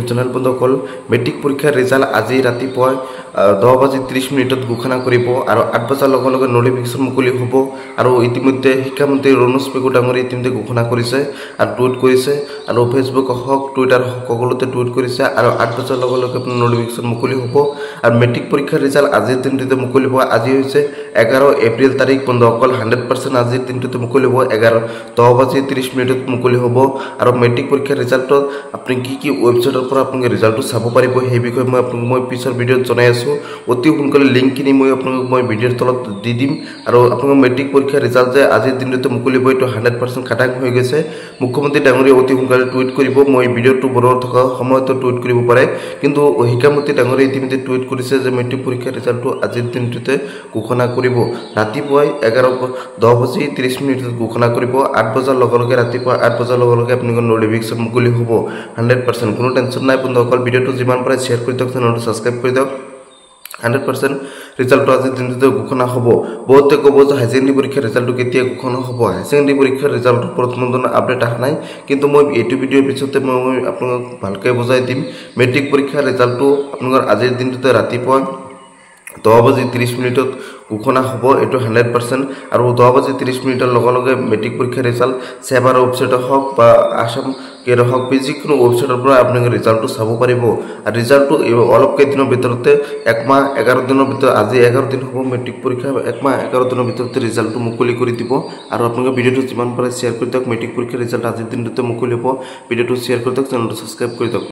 Channel বন্ধুসকল matric পৰীক্ষাৰ result আজি ৰাতিপুৱা 10:30 ঘোষণা কৰিব আৰু 8 বজাৰ লগে লগে নোটিফিকেশ্যন মুকলি হ'ব আৰু ইতিমধ্যে শিক্ষামন্ত্ৰী ৰণোজ পেগু ডাঙৰীয়াই ইতিমধ্যে ঘোষণা কৰিছে আৰু টুইট কৰিছে আৰু ফেচবুক হওক টুইটাৰ সকলোতে টুইট কৰিছে আৰু 8 বজাৰ লগে লগে আপোনাৰ নোটিফিকেশ্যন মুকলি হ'ব আৰু মেট্ৰিক পৰীক্ষাৰ ৰিজাল্ট আজিৰ দিনটোতে মুকলি হ'ব। আজি হৈছে 11 এপ্ৰিল তাৰিখ বন্ধুসকল 100% আজিৰ দিনটোতে মুকলি হ'ব 10:30 মুকলি হ'ব আৰু মেট্ৰিক পৰীক্ষাৰ ৰিজাল্টত আপুনি কি ৱেবসাইটৰ পৰা আপুনি ৰিজাল্টটো চাব পাৰিব সেই বিষয়ে মই পিছৰ ভিডিঅ'ত জনাই আছো। অতি সোনকালে লিংকখিনি মই ভিডিঅ'ৰ তলত দি দিম আৰু আপোনালোকৰ মেট্ৰিক পৰীক্ষাৰ ৰিজাল্ট যে আজিৰ দিনটোতে মুকলি হ'ব এইটো 100% খাটাং হৈ গৈছে। মুখ্যমন্ত্ৰী ডাঙৰীয়াই অতি সোনকালে টুইট কৰিব, মই ভিডিঅ'টো বনোৱা থকা সময়তো টুইট কৰিব পাৰে, কিন্তু শিক্ষামন্ত্ৰী ডাঙৰীয়াই ইতিমধ্যে টুইট কৰিছে যে মেট্ৰিক পৰীক্ষাৰ ৰিজাল্টটো আজিৰ দিনটোতে ঘোষণা কৰিব। ৰাতিপুৱাই 10:30 ঘোষণা কৰিব। 8 বজাৰ লগে লগে ৰাতিপুৱা 8 বজাৰ লগে লগে আপোনালোকৰ নোটিফিকেশ্যন মুকলি হ'ব 100%। কোনো টেনশ্যন নাই বন্ধুসকল, ভিডিঅ'টো যিমান পাৰে শ্বেয়াৰ কৰি দিয়ক, চেনেলটো ছাবস্ক্ৰাইব কৰি দিয়ক। 100% ৰিজাল্টটো আজিৰ দিনটোতে ঘোষণা হ'ব। বহুতে ক'ব যে হাই ছেকেণ্ডেৰী পৰীক্ষাৰ ৰিজাল্টটো কেতিয়া ঘোষণা হ'ব, হাই ছেকেণ্ডেৰী পৰীক্ষাৰ ৰিজাল্টৰ ওপৰত কোনো আপডেট অহা নাই, কিন্তু মই এইটো ভিডিঅ'ৰ পিছতে মই আপোনালোকক ভালকৈ বুজাই দিম। মেট্ৰিক পৰীক্ষাৰ ৰিজাল্টটো আপোনালোকৰ আজিৰ দিনটোতে ৰাতিপুৱা 10:30 ঘোষণা হ'ব, এইটো 100%। আৰু 10:30 লগে লগে মেট্ৰিক পৰীক্ষাৰ ৰিজাল্ট ছেবাৰ ৱেবছাইটত হওক বা আসাম কেৰ হওক যিকোনো ৱেবছাইটৰ পৰা আপোনালোকে ৰিজাল্টটো চাব পাৰিব। আৰু ৰিজাল্টটো অলপ কেইদিনৰ ভিতৰতে 1 মাহ 11 দিনৰ ভিতৰত, আজি 11 দিন হ'ব মেট্ৰিক পৰীক্ষা, 1 মাহ 11 দিনৰ ভিতৰতে ৰিজাল্টটো মুকলি কৰি দিব। আৰু আপোনালোকে ভিডিঅ'টো যিমান পাৰে শ্বেয়াৰ কৰি দিয়ক। মেট্ৰিক পৰীক্ষাৰ ৰিজাল্ট আজিৰ দিনটোতে মুকলি হ'ব। ভিডিঅ'টো শ্বেয়াৰ কৰি দিয়ক, চেনেলটো ছাবস্ক্ৰাইব কৰি দিয়ক।